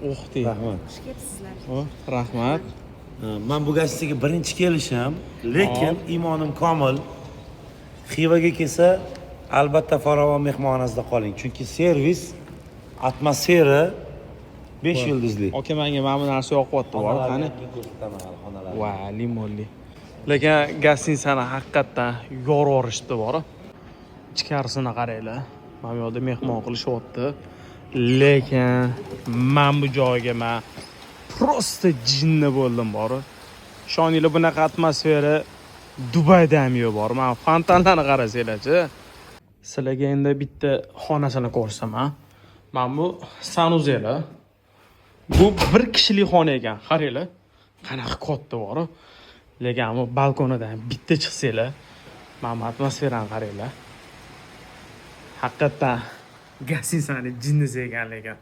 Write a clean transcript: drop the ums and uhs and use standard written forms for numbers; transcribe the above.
Rahmat. Xush kelibsizlar. Rahmat. Men bu gazetaga birinchi kelishim, lekin imonim komil. Xivaga kelsa, albatta Farovon mehmonxonasida qoling, chunki servis, atmosfera 5 yulduzli. Aka menga mana bu narsa yoqyapti, bor qani. Va limonli. Lekin gostinitsani haqiqatdan yororishdi, bor. Ichkarisini qaranglar. Mana bu yerda mehmon qilishyapti. Lekin men bu joyga prosta jinni bo'ldim, bor. Ishoninglar, bunaqa atmosfera Dubayda ham yo'q, bor. Men fontanlarni qarasanglar-chi. Sizlarga endi bitta xonasini ko'rsaman. Mana bu sanuzelar. Bu bir kishilik xona ekan. Qaranglar. Qanaqa katta, bor. Lekin bu balkonidan bitta chiqsanglar, mana bu atmosferani qaranglar. Haqiqatan gostinitsani jinnisi ekan lekin.